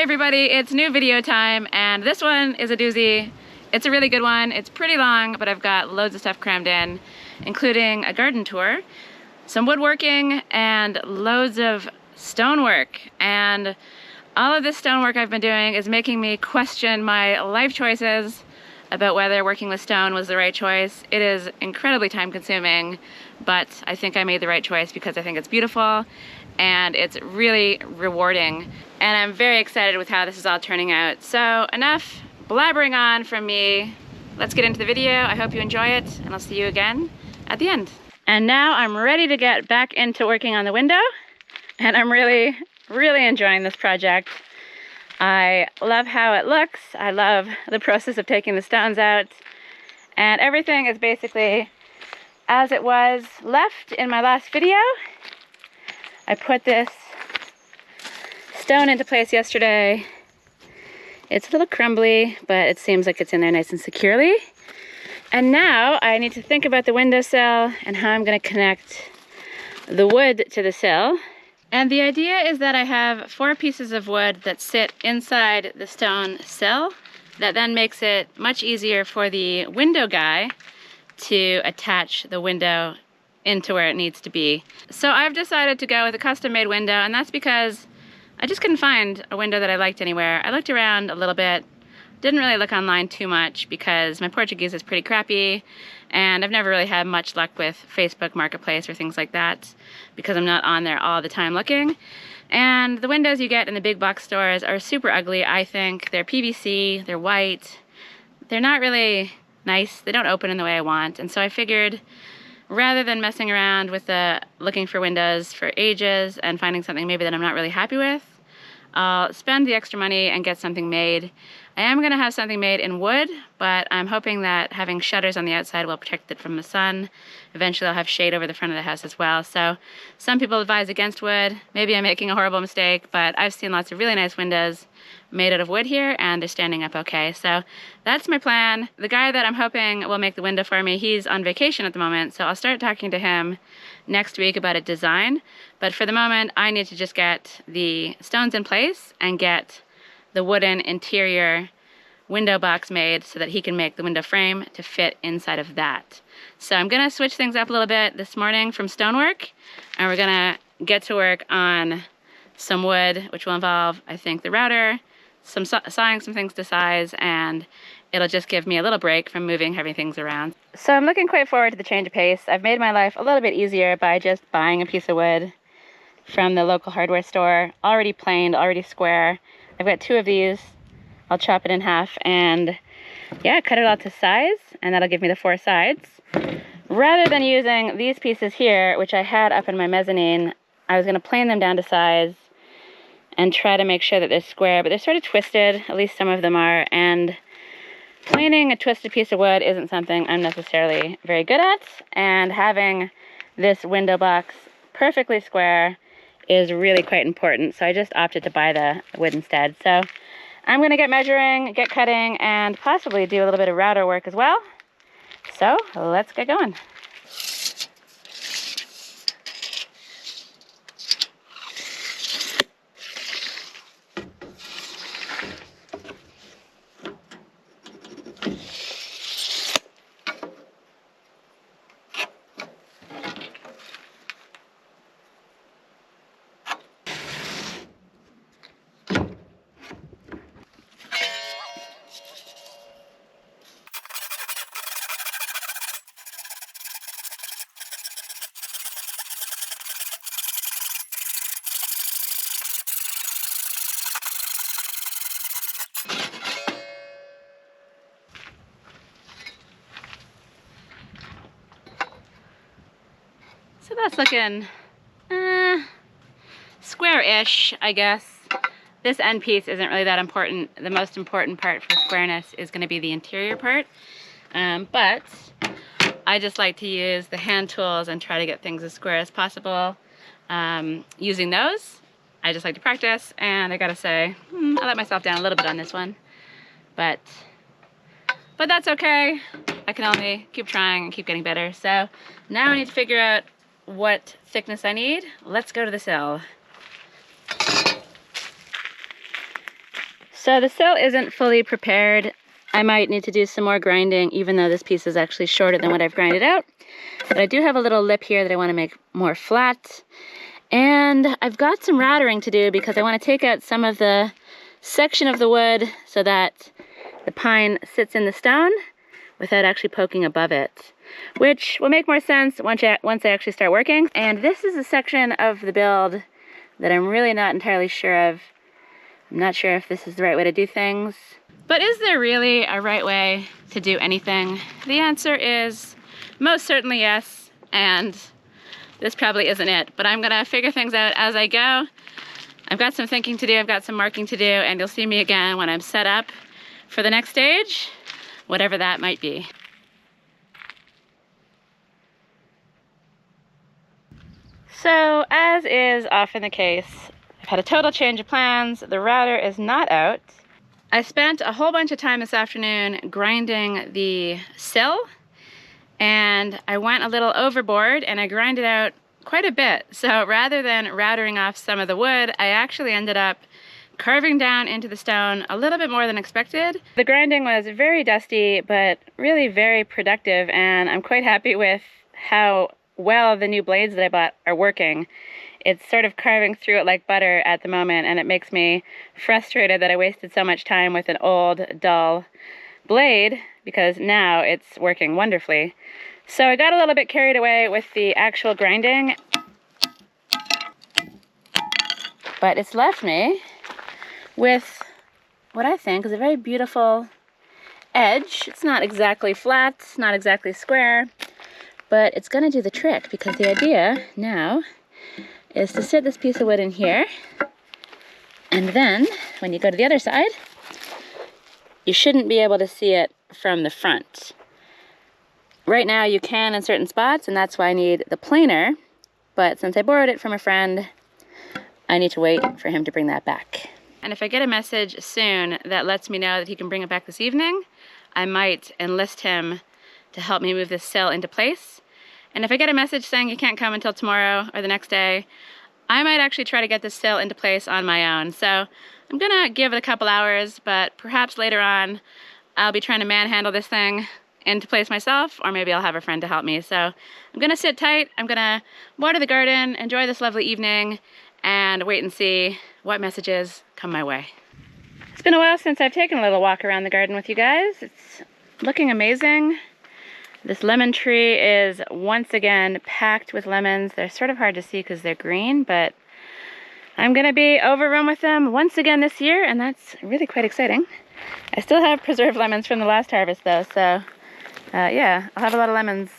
Hey everybody, it's new video time, and this one is a doozy. It's a really good one. It's pretty long, but I've got loads of stuff crammed in, including a garden tour, some woodworking, and loads of stonework. And all of this stonework I've been doing is making me question my life choices about whether working with stone was the right choice. It is incredibly time consuming, but I think I made the right choice because I think it's beautiful and it's really rewarding. And I'm very excited with how this is all turning out. So enough blabbering on from me. Let's get into the video. I hope you enjoy it, and I'll see you again at the end. And now I'm ready to get back into working on the window, and I'm really enjoying this project. I love how it looks. I love the process of taking the stones out, and everything is basically as it was left in my last video. I put this stone into place yesterday. It's a little crumbly, but it seems like it's in there nice and securely. And now I need to think about the windowsill and how I'm going to connect the wood to the sill. And the idea is that I have 4 pieces of wood that sit inside the stone sill. That then makes it much easier for the window guy to attach the window into where it needs to be. So I've decided to go with a custom-made window, and that's because I just couldn't find a window that I liked anywhere. I looked around a little bit, didn't really look online too much because my Portuguese is pretty crappy, and I've never really had much luck with Facebook Marketplace or things like that because I'm not on there all the time looking. And the windows you get in the big box stores are super ugly, I think. They're PVC, they're white, they're not really nice, they don't open in the way I want, and so I figured rather than messing around with looking for windows for ages and finding something maybe that I'm not really happy with, I'll spend the extra money and get something made. I am going to have something made in wood, but I'm hoping that having shutters on the outside will protect it from the sun. Eventually I'll have shade over the front of the house as well. So some people advise against wood. Maybe I'm making a horrible mistake, but I've seen lots of really nice windows made out of wood here, and they're standing up okay. So that's my plan. The guy that I'm hoping will make the window for me, he's on vacation at the moment, so I'll start talking to him next week about a design. But for the moment, I need to just get the stones in place and get the wooden interior window box made so that he can make the window frame to fit inside of that. So I'm gonna switch things up a little bit this morning from stonework, and we're gonna get to work on some wood, which will involve, I think, the router, some sawing some things to size, and it'll just give me a little break from moving heavy things around. So I'm looking quite forward to the change of pace. I've made my life a little bit easier by just buying a piece of wood from the local hardware store, already planed, already square. I've got 2 of these. I'll chop it in half and, yeah, cut it all to size, and that'll give me the 4 sides. Rather than using these pieces here, which I had up in my mezzanine, I was going to plane them down to size and try to make sure that they're square, but they're sort of twisted, at least some of them are, and planing a twisted piece of wood isn't something I'm necessarily very good at, and having this window box perfectly square is really quite important, so I just opted to buy the wood instead. So I'm going to get measuring, get cutting, and possibly do a little bit of router work as well. So let's get going. So that's looking square-ish, I guess. This end piece isn't really that important. The most important part for squareness is going to be the interior part. But I just like to use the hand tools and try to get things as square as possible. Using those, I just like to practice, and I gotta say, I let myself down a little bit on this one. But that's okay. I can only keep trying and keep getting better. So now I need to figure out what thickness I need. Let's go to the sill. So the sill isn't fully prepared. I might need to do some more grinding, even though this piece is actually shorter than what I've grinded out. But I do have a little lip here that I want to make more flat. And I've got some routering to do because I want to take out some of the section of the wood so that the pine sits in the stone without actually poking above it, which will make more sense once I actually start working. And this is a section of the build that I'm really not entirely sure of. I'm not sure if this is the right way to do things. But is there really a right way to do anything? The answer is most certainly yes, and this probably isn't it. But I'm gonna figure things out as I go. I've got some thinking to do, I've got some marking to do, and you'll see me again when I'm set up for the next stage, whatever that might be. So, as is often the case, I've had a total change of plans. The router is not out. I spent a whole bunch of time this afternoon grinding the sill, and I went a little overboard and I grinded out quite a bit. So rather than routering off some of the wood, I actually ended up carving down into the stone a little bit more than expected. The grinding was very dusty, but really very productive, and I'm quite happy with how well the new blades that I bought are working. It's sort of carving through it like butter at the moment, and it makes me frustrated that I wasted so much time with an old, dull blade, because now it's working wonderfully. So I got a little bit carried away with the actual grinding, but it's left me with what I think is a very beautiful edge. It's not exactly flat, it's not exactly square, but it's gonna do the trick, because the idea now is to sit this piece of wood in here, and then when you go to the other side, you shouldn't be able to see it from the front. Right now you can in certain spots, and that's why I need the planer, but since I borrowed it from a friend, I need to wait for him to bring that back. And if I get a message soon that lets me know that he can bring it back this evening, I might enlist him to help me move this sill into place. And if I get a message saying you can't come until tomorrow or the next day, I might actually try to get this sill into place on my own. So I'm gonna give it a couple hours, but perhaps later on I'll be trying to manhandle this thing into place myself, or maybe I'll have a friend to help me. So I'm gonna sit tight, I'm gonna water the garden, enjoy this lovely evening, and wait and see what messages come my way. It's been a while since I've taken a little walk around the garden with you guys. It's looking amazing. This lemon tree is once again packed with lemons. They're sort of hard to see because they're green, but I'm gonna be overrun with them once again this year, and that's really quite exciting. I still have preserved lemons from the last harvest though, so yeah, I'll have a lot of lemons.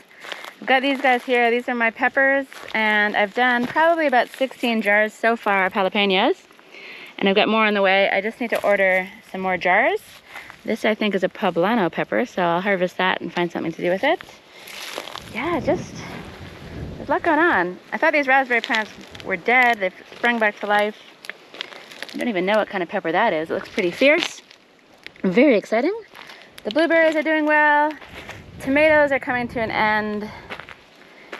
I've got these guys here. These are my peppers, and I've done probably about 16 jars so far of jalapenos, and I've got more on the way. I just need to order some more jars. This I think is a poblano pepper, so I'll harvest that and find something to do with it. Yeah, just, there's a lot going on. I thought these raspberry plants were dead. They've sprung back to life. I don't even know what kind of pepper that is. It looks pretty fierce. Very exciting. The blueberries are doing well. Tomatoes are coming to an end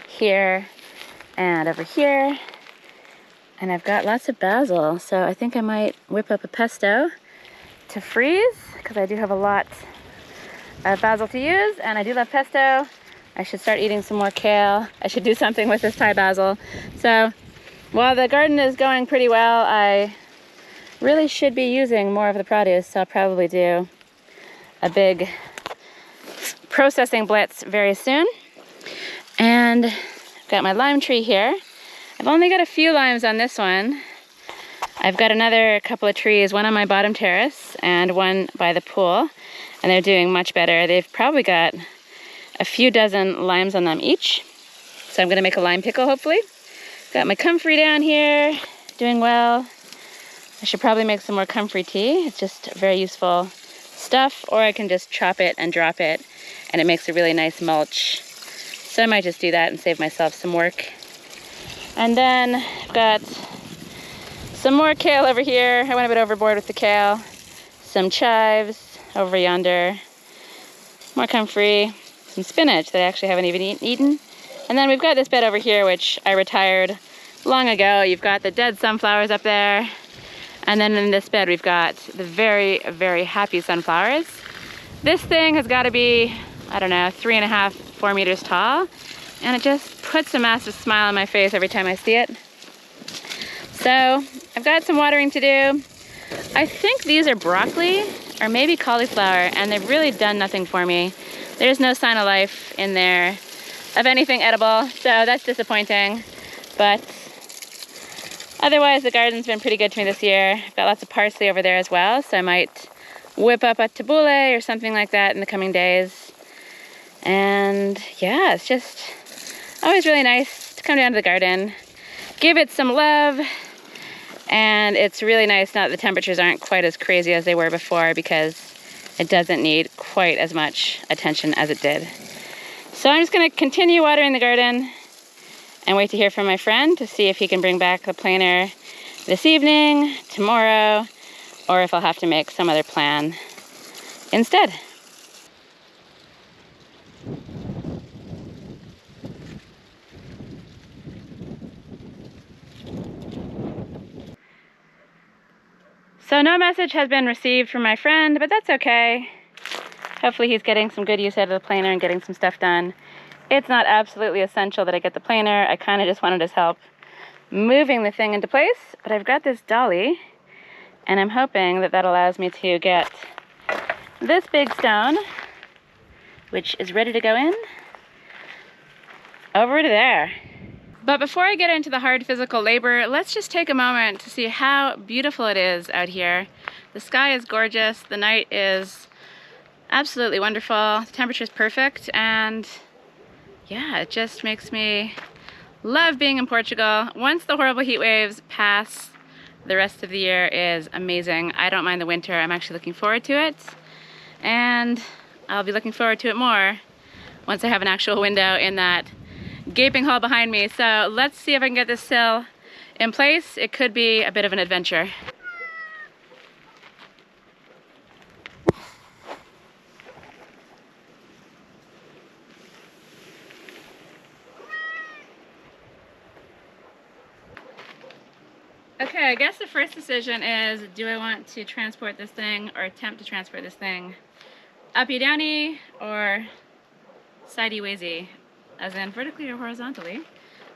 here and over here. And I've got lots of basil, so I think I might whip up a pesto to freeze, because I do have a lot of basil to use, and I do love pesto. I should start eating some more kale. I should do something with this Thai basil. So while the garden is going pretty well, I really should be using more of the produce, so I'll probably do a big processing blitz very soon. And I've got my lime tree here. I've only got a few limes on this one. I've got another couple of trees, one on my bottom terrace and one by the pool, and they're doing much better. They've probably got a few dozen limes on them each. So I'm gonna make a lime pickle, hopefully. Got my comfrey down here, doing well. I should probably make some more comfrey tea. It's just very useful stuff, or I can just chop it and drop it, and it makes a really nice mulch. So I might just do that and save myself some work. And then I've got some more kale over here. I went a bit overboard with the kale. Some chives over yonder. More comfrey. Some spinach that I actually haven't even eaten. And then we've got this bed over here, which I retired long ago. You've got the dead sunflowers up there. And then in this bed, we've got the very, very happy sunflowers. This thing has got to be, I don't know, 3.5, 4 meters tall. And it just puts a massive smile on my face every time I see it. So I've got some watering to do. I think these are broccoli or maybe cauliflower, and they've really done nothing for me. There's no sign of life in there of anything edible, so that's disappointing. But otherwise, the garden's been pretty good to me this year. I've got lots of parsley over there as well, so I might whip up a tabbouleh or something like that in the coming days. And yeah, it's just always really nice to come down to the garden, give it some love. And it's really nice now that the temperatures aren't quite as crazy as they were before, because it doesn't need quite as much attention as it did. So I'm just gonna continue watering the garden and wait to hear from my friend to see if he can bring back the planter this evening, tomorrow, or if I'll have to make some other plan instead. So no message has been received from my friend, but that's okay. Hopefully he's getting some good use out of the planer and getting some stuff done. It's not absolutely essential that I get the planer. I kind of just wanted his help moving the thing into place, but I've got this dolly, and I'm hoping that that allows me to get this big stone, which is ready to go in, over to there. But before I get into the hard physical labor, let's just take a moment to see how beautiful it is out here. The sky is gorgeous, the night is absolutely wonderful, the temperature is perfect, and yeah, it just makes me love being in Portugal. Once the horrible heat waves pass, the rest of the year is amazing. I don't mind the winter, I'm actually looking forward to it, and I'll be looking forward to it more once I have an actual window in that gaping hole behind me. So let's see if I can get this sill in place. It could be a bit of an adventure. Okay, I guess the first decision is, do I want to transport this thing, or attempt to transport this thing uppy downy or sidey waysy, as in vertically or horizontally.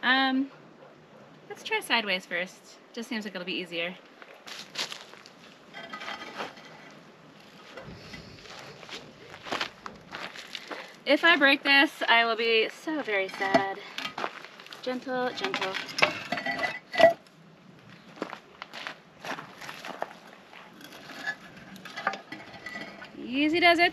Let's try sideways first. Just seems like it'll be easier. If I break this, I will be so very sad. Gentle, gentle. Easy does it.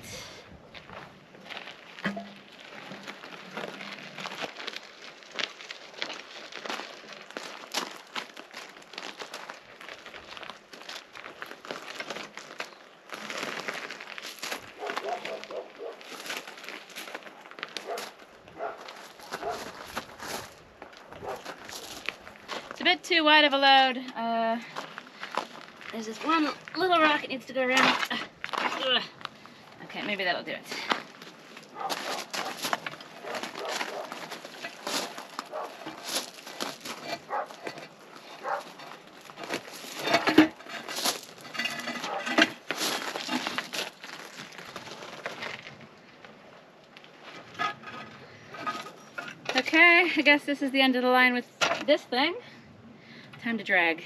It's a bit too wide of a load. There's this one little rock it needs to go around. Okay, maybe that'll do it. Okay, I guess this is the end of the line with this thing. Time to drag.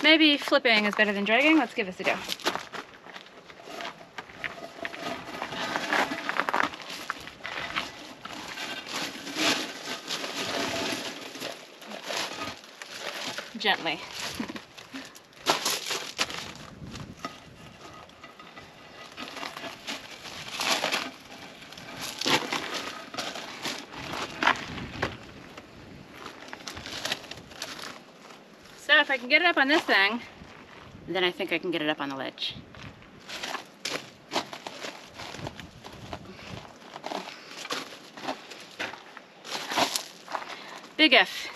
Maybe flipping is better than dragging. Let's give this a go. Gently. So if I can get it up on this thing, then I think I can get it up on the ledge. Big if.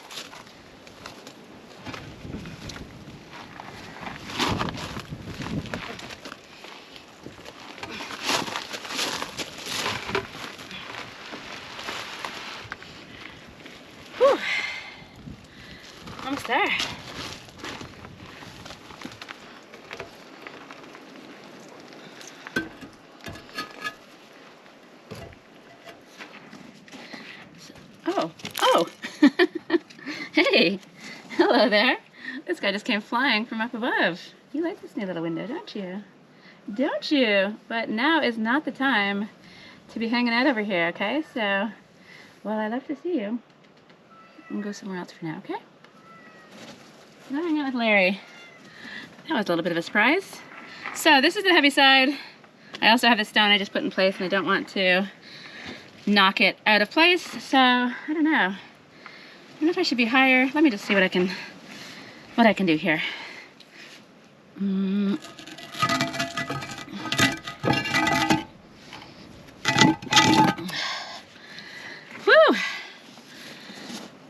Oh, oh. Hey, hello there. This guy just came flying from up above. You like this new little window, don't you? Don't you? But now is not the time to be hanging out over here, okay? So, well, I'd love to see you. I'm gonna go somewhere else for now, okay? Go hang out with Larry. That was a little bit of a surprise. So this is the heavy side. I also have the stone I just put in place, and I don't want to knock it out of place. So I don't know. I don't know if I should be higher. Let me just see what I can do here. Woo!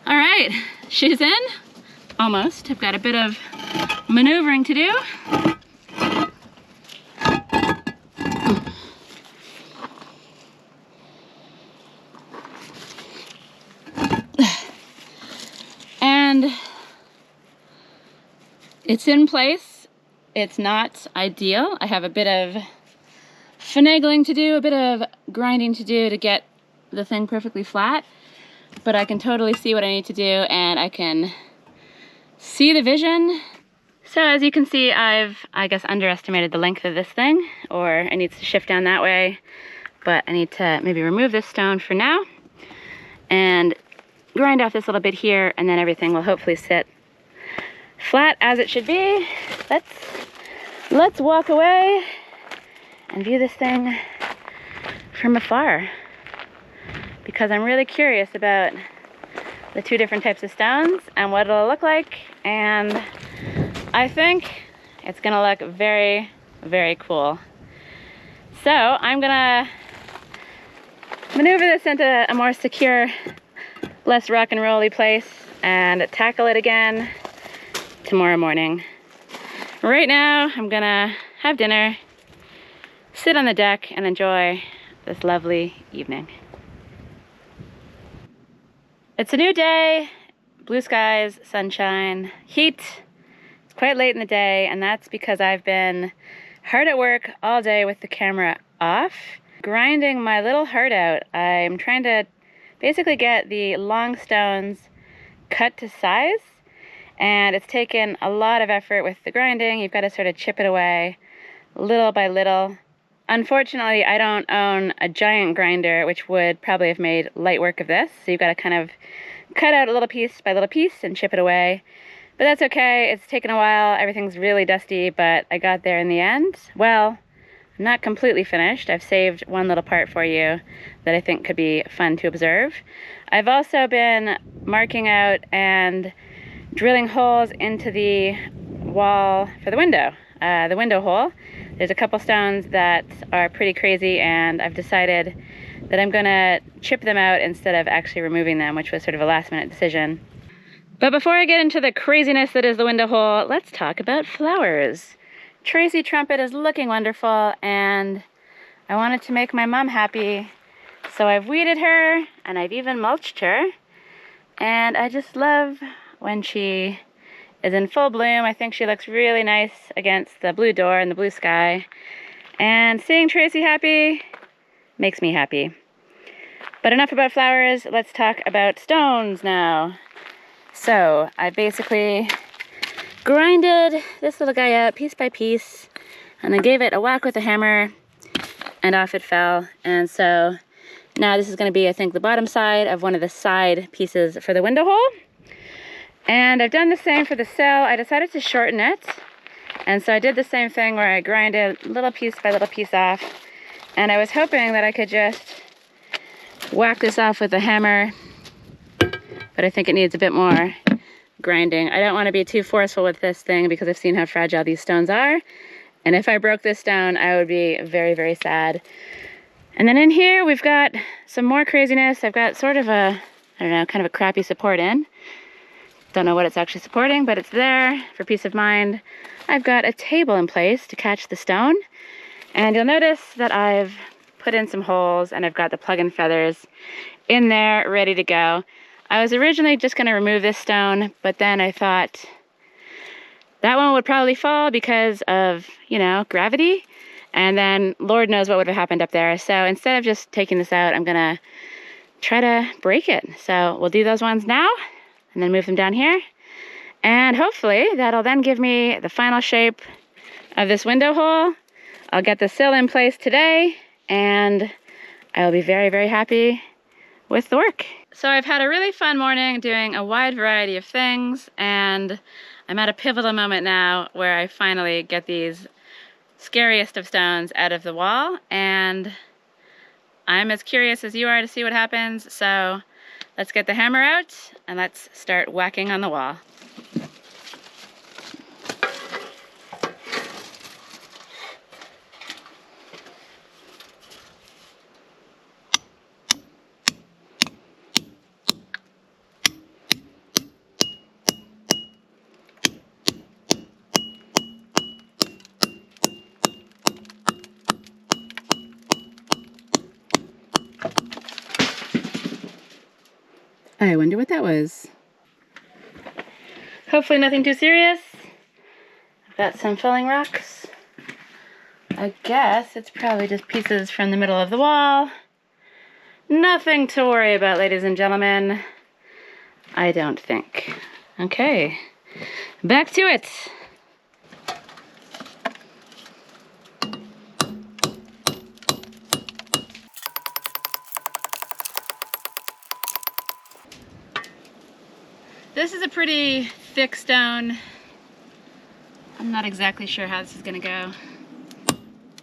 All right, shoes in. Almost. I've got a bit of maneuvering to do. And it's in place. It's not ideal. I have a bit of finagling to do, a bit of grinding to do to get the thing perfectly flat, but I can totally see what I need to do, and I can see the vision. So as you can see, I've, I guess, underestimated the length of this thing, or it needs to shift down that way, but I need to maybe remove this stone for now and grind off this little bit here, and then everything will hopefully sit flat as it should be. Let's walk away and view this thing from afar, because I'm really curious about the two different types of stones and what it'll look like, and I think it's gonna look very, very cool. So I'm gonna maneuver this into a more secure, less rock and rolly place and tackle it again tomorrow morning. Right now, I'm gonna have dinner, sit on the deck, and enjoy this lovely evening. It's a new day, blue skies, sunshine, heat. It's quite late in the day, and that's because I've been hard at work all day with the camera off, grinding my little heart out. I'm trying to basically get the long stones cut to size, and it's taken a lot of effort with the grinding. You've got to sort of chip it away little by little. Unfortunately, I don't own a giant grinder, which would probably have made light work of this. So you've got to kind of cut out a little piece by little piece and chip it away. But that's okay. It's taken a while. Everything's really dusty, but I got there in the end. Well, I'm not completely finished. I've saved one little part for you that I think could be fun to observe. I've also been marking out and drilling holes into the wall for the window hole. There's a couple stones that are pretty crazy, and I've decided that I'm gonna chip them out instead of actually removing them, which was sort of a last minute decision. But before I get into the craziness that is the window hole, let's talk about flowers. Tracy Trumpet is looking wonderful, and I wanted to make my mom happy, so I've weeded her and I've even mulched her, and I just love when she is in full bloom. I think she looks really nice against the blue door and the blue sky. And seeing Tracy happy makes me happy. But enough about flowers, let's talk about stones now. So I basically grinded this little guy out piece by piece, and then gave it a whack with a hammer, and off it fell. And so now this is going to be, I think, the bottom side of one of the side pieces for the window hole. And I've done the same for the sill. I decided to shorten it, and so I did the same thing where I grinded little piece by little piece off, and I was hoping that I could just whack this off with a hammer, but I think it needs a bit more grinding. I don't want to be too forceful with this thing because I've seen how fragile these stones are, and if I broke this down, I would be very, very sad. And then in here, we've got some more craziness. I've got sort of a, I don't know, kind of a crappy support in. Don't know what it's actually supporting, but it's there for peace of mind. I've got a table in place to catch the stone, and you'll notice that I've put in some holes, and I've got the plug-in feathers in there ready to go. I was originally just going to remove this stone, but then I thought that one would probably fall because of, you know, gravity, and then Lord knows what would have happened up there. So instead of just taking this out, I'm gonna try to break it. So we'll do those ones now and then move them down here. And hopefully that'll then give me the final shape of this window hole. I'll get the sill in place today and I'll be very, very happy with the work. So I've had a really fun morning doing a wide variety of things, and I'm at a pivotal moment now where I finally get these scariest of stones out of the wall, and I'm as curious as you are to see what happens. So let's get the hammer out and let's start whacking on the wall. I wonder what that was. Hopefully nothing too serious. I've got some filling rocks. I guess it's probably just pieces from the middle of the wall. Nothing to worry about, ladies and gentlemen. I don't think. Okay, back to it. This is a pretty thick stone. I'm not exactly sure how this is gonna go.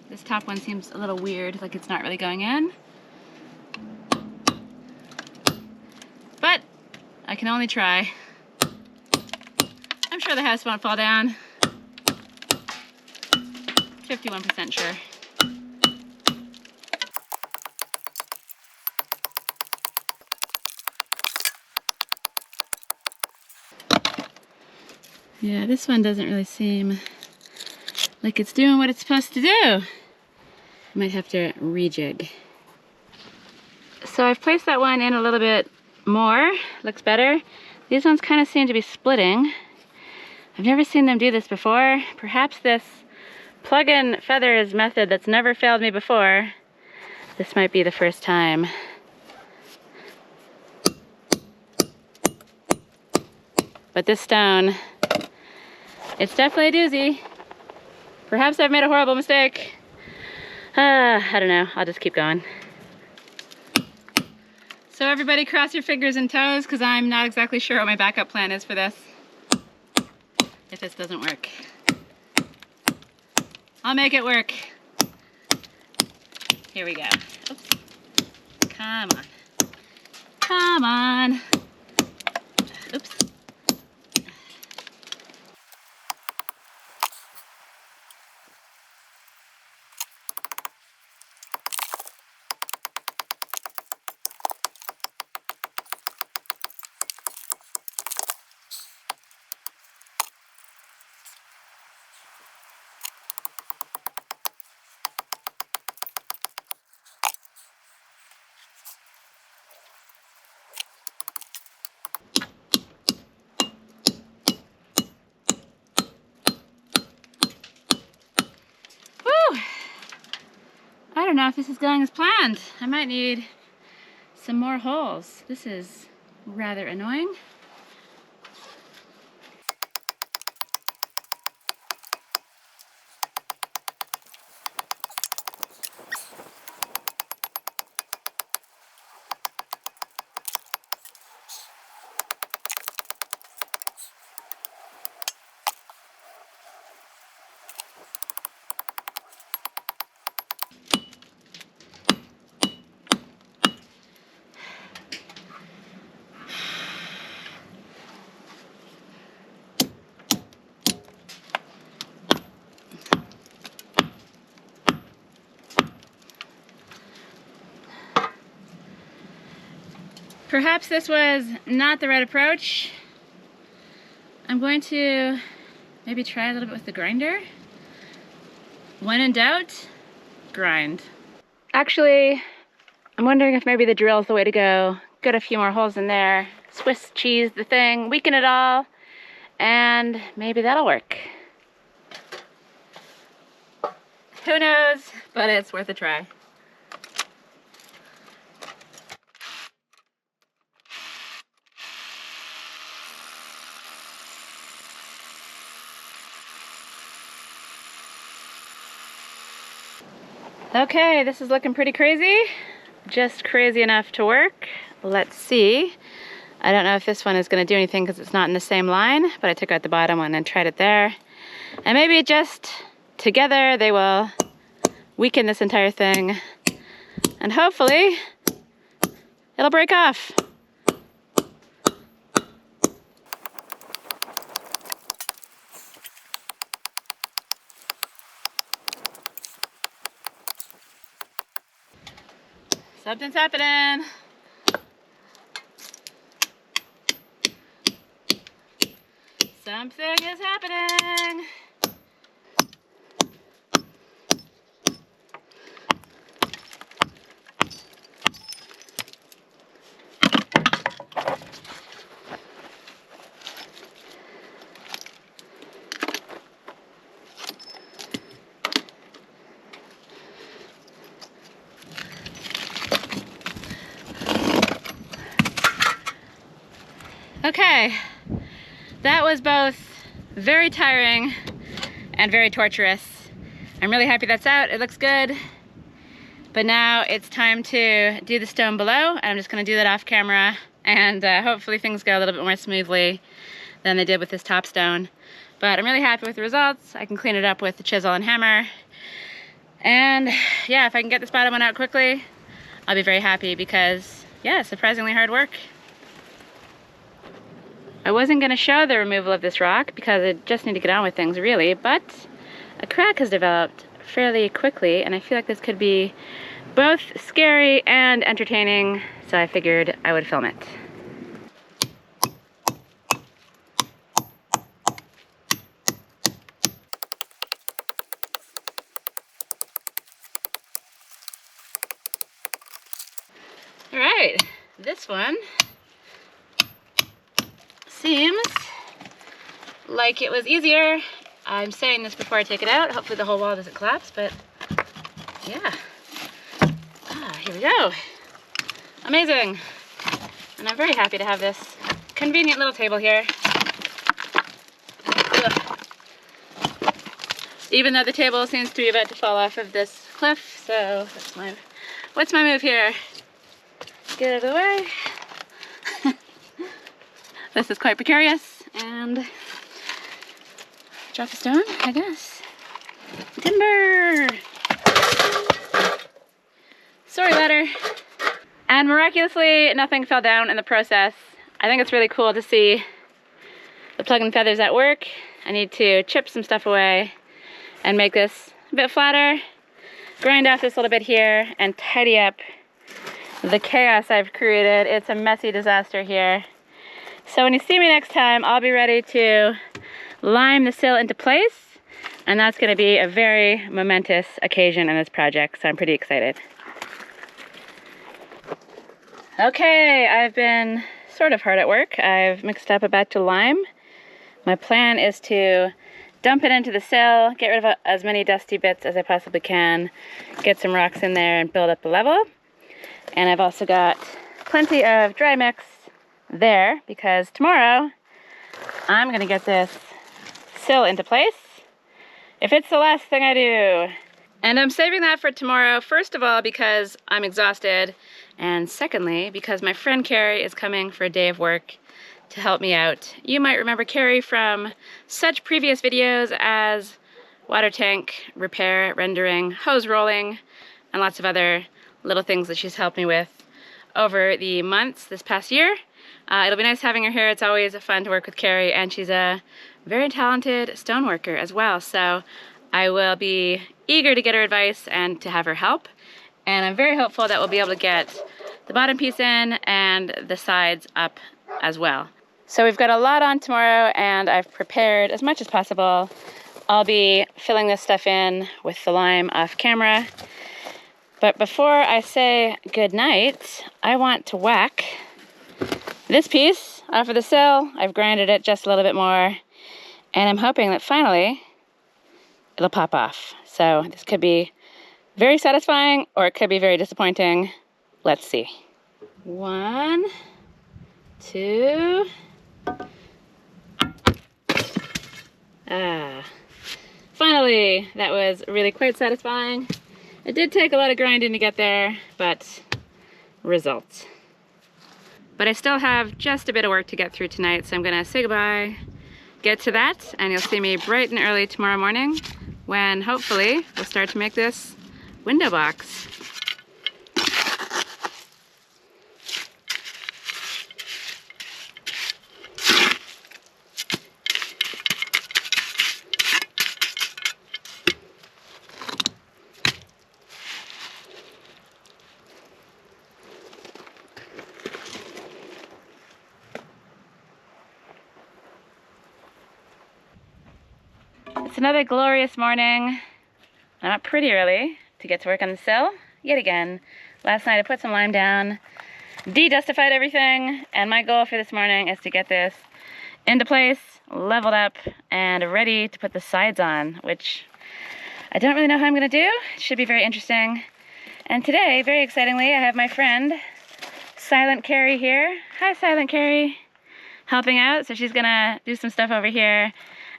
This top one seems a little weird, like it's not really going in. But I can only try. I'm sure the house won't fall down. 51% sure. Yeah, this one doesn't really seem like it's doing what it's supposed to do. I might have to rejig. So I've placed that one in a little bit more. Looks better. These ones kind of seem to be splitting. I've never seen them do this before. Perhaps this plug-in feathers method that's never failed me before. This might be the first time. But this stone, it's definitely a doozy. Perhaps I've made a horrible mistake. I don't know, I'll just keep going. So everybody cross your fingers and toes, because I'm not exactly sure what my backup plan is for this. If this doesn't work. I'll make it work. Here we go. Oops. Come on. Come on. Oops. I don't know if this is going as planned. I might need some more holes. This is rather annoying. Perhaps this was not the right approach. I'm going to maybe try a little bit with the grinder. When in doubt, grind. Actually, I'm wondering if maybe the drill is the way to go. Get a few more holes in there, Swiss cheese the thing, weaken it all, and maybe that'll work. Who knows, but it's worth a try. Okay, this is looking pretty crazy. Just crazy enough to work. Let's see. I don't know if this one is going to do anything because it's not in the same line, but I took out the bottom one and tried it there. And maybe just together they will weaken this entire thing. And hopefully it'll break off. Something's happening. Something is happening. Okay, that was both very tiring and very torturous. I'm really happy that's out. It looks good. But now it's time to do the stone below. I'm just gonna do that off camera, and hopefully things go a little bit more smoothly than they did with this top stone. But I'm really happy with the results. I can clean it up with the chisel and hammer. And yeah, if I can get this bottom one out quickly, I'll be very happy because, yeah, surprisingly hard work. I wasn't going to show the removal of this rock because I just need to get on with things really, but a crack has developed fairly quickly and I feel like this could be both scary and entertaining, so I figured I would film it. All right, this one seems like it was easier. I'm saying this before I take it out. Hopefully the whole wall doesn't collapse, but yeah. Here we go. Amazing. And I'm very happy to have this convenient little table here. Ugh. Even though the table seems to be about to fall off of this cliff, so that's what's my move here? Get out of the way. This is quite precarious, and drop a stone, I guess. Timber! Sorry, ladder. And miraculously, nothing fell down in the process. I think it's really cool to see the plug and feathers at work. I need to chip some stuff away and make this a bit flatter, grind off this little bit here, and tidy up the chaos I've created. It's a messy disaster here. So when you see me next time, I'll be ready to lime the sill into place, and that's going to be a very momentous occasion in this project, so I'm pretty excited. Okay, I've been sort of hard at work. I've mixed up a batch of lime. My plan is to dump it into the sill, get rid of as many dusty bits as I possibly can, get some rocks in there and build up the level. And I've also got plenty of dry mix there because tomorrow I'm gonna get this sill into place if it's the last thing I do. And I'm saving that for tomorrow, first of all because I'm exhausted, and secondly because my friend Carrie is coming for a day of work to help me out. You might remember Carrie from such previous videos as water tank repair, rendering, hose rolling, and lots of other little things that she's helped me with over the months this past year. It'll be nice having her here. It's always fun to work with Carrie, and she's a very talented stoneworker as well. So I will be eager to get her advice and to have her help. And I'm very hopeful that we'll be able to get the bottom piece in and the sides up as well. So we've got a lot on tomorrow, and I've prepared as much as possible. I'll be filling this stuff in with the lime off camera. But before I say goodnight, I want to whack this piece off of the sill. I've grinded it just a little bit more, and I'm hoping that finally it'll pop off. So this could be very satisfying, or it could be very disappointing. Let's see. 1, 2. Finally, that was really quite satisfying. It did take a lot of grinding to get there, but results. But I still have just a bit of work to get through tonight, so I'm gonna say goodbye, get to that, and you'll see me bright and early tomorrow morning when hopefully we'll start to make this window box. It's another glorious morning. I'm up pretty early to get to work on the sill yet again. Last night I put some lime down, de-dustified everything, and my goal for this morning is to get this into place, leveled up, and ready to put the sides on, which I don't really know how I'm gonna do. It should be very interesting. And today, very excitingly, I have my friend Silent Carrie here. Hi, Silent Carrie. Helping out, so she's gonna do some stuff over here,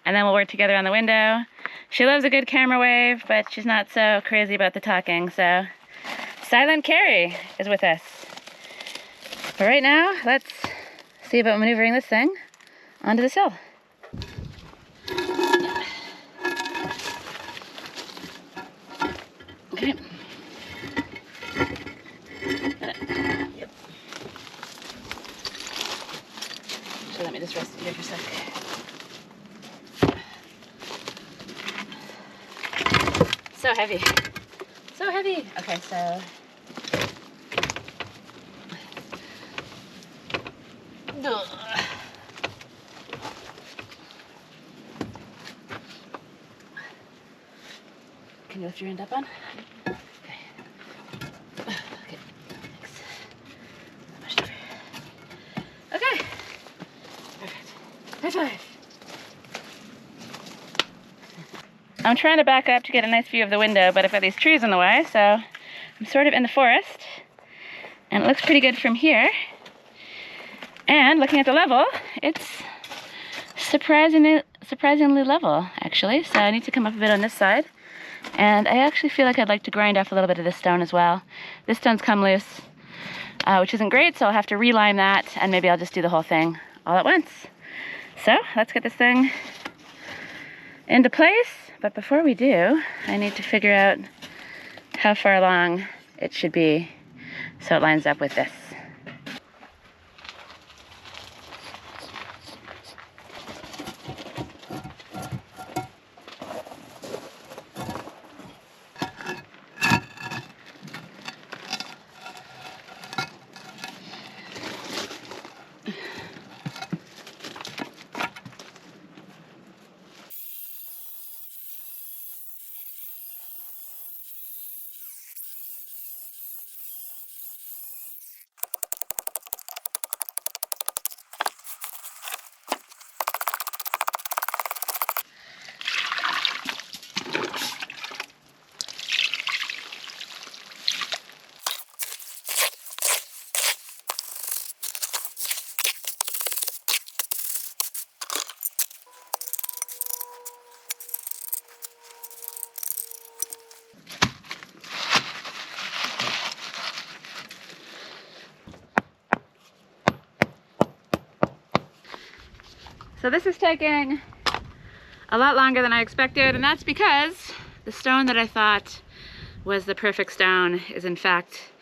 and then we'll work together on the window. She loves a good camera wave, but she's not so crazy about the talking, so Silent Carrie is with us. But right now, let's see about maneuvering this thing onto the sill. Okay. Yep. So let me just rest it here for a sec. So heavy. So heavy. Okay, so can you lift your end up on? Okay. Okay. Thanks. Push it over. Okay. Perfect. High five. I'm trying to back up to get a nice view of the window, but I've got these trees in the way, so I'm sort of in the forest, and it looks pretty good from here. And looking at the level, it's surprisingly level, actually, so I need to come up a bit on this side. And I actually feel like I'd like to grind off a little bit of this stone as well. This stone's come loose, which isn't great, so I'll have to relime that, and maybe I'll just do the whole thing all at once. So let's get this thing into place. But before we do, I need to figure out how far along it should be so it lines up with this. So this is taking a lot longer than I expected, and that's because the stone that I thought was the perfect stone is in fact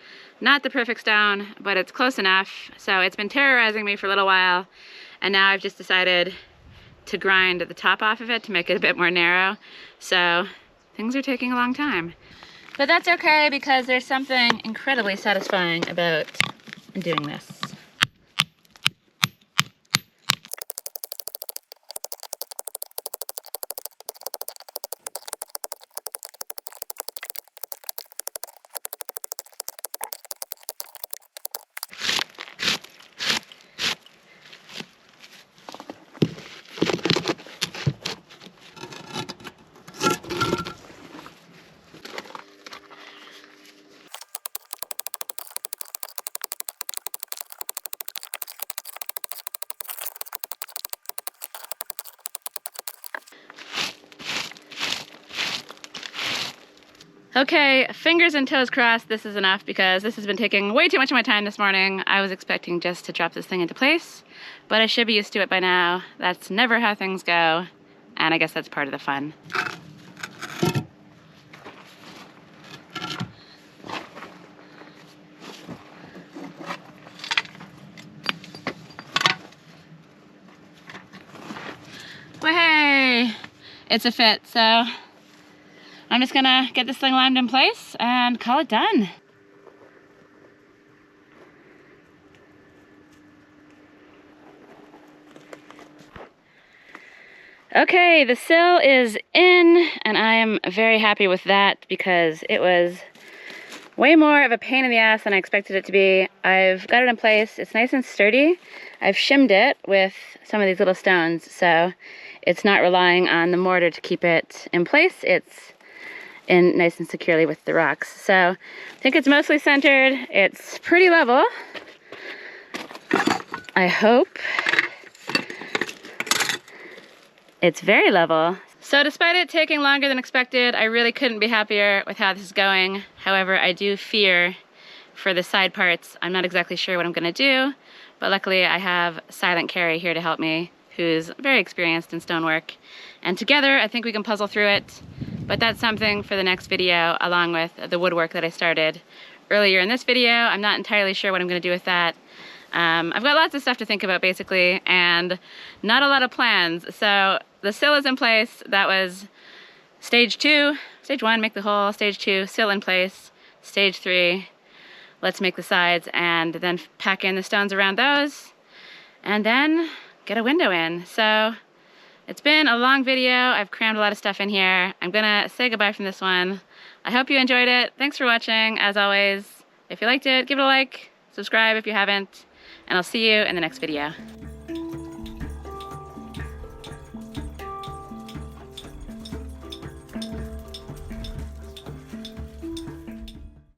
not the perfect stone, but it's close enough. So it's been terrorizing me for a little while, and now I've just decided to grind the top off of it to make it a bit more narrow. So things are taking a long time. But that's okay, because there's something incredibly satisfying about doing this. Okay, fingers and toes crossed this is enough because this has been taking way too much of my time this morning. I was expecting just to drop this thing into place, but I should be used to it by now. That's never how things go, and I guess that's part of the fun. Well, hey, it's a fit, so I'm just gonna get this thing limed in place and call it done. Okay, the sill is in, and I am very happy with that because it was way more of a pain in the ass than I expected it to be. I've got it in place. It's nice and sturdy. I've shimmed it with some of these little stones, so it's not relying on the mortar to keep it in place. It's in nice and securely with the rocks. So I think it's mostly centered. It's pretty level, I hope. It's very level. So despite it taking longer than expected, I really couldn't be happier with how this is going. However, I do fear for the side parts. I'm not exactly sure what I'm gonna do, but luckily I have Silent Carrie here to help me, who's very experienced in stonework. And together, I think we can puzzle through it. But that's something for the next video, along with the woodwork that I started earlier in this video. I'm not entirely sure what I'm gonna do with that. I've got lots of stuff to think about basically, and not a lot of plans. So the sill is in place. That was stage 2. Stage 1, make the hole. Stage 2, sill in place. Stage 3, let's make the sides and then pack in the stones around those and then get a window in. So it's been a long video. I've crammed a lot of stuff in here. I'm gonna say goodbye from this one. I hope you enjoyed it. Thanks for watching. As always, if you liked it, give it a like, subscribe if you haven't, and I'll see you in the next video.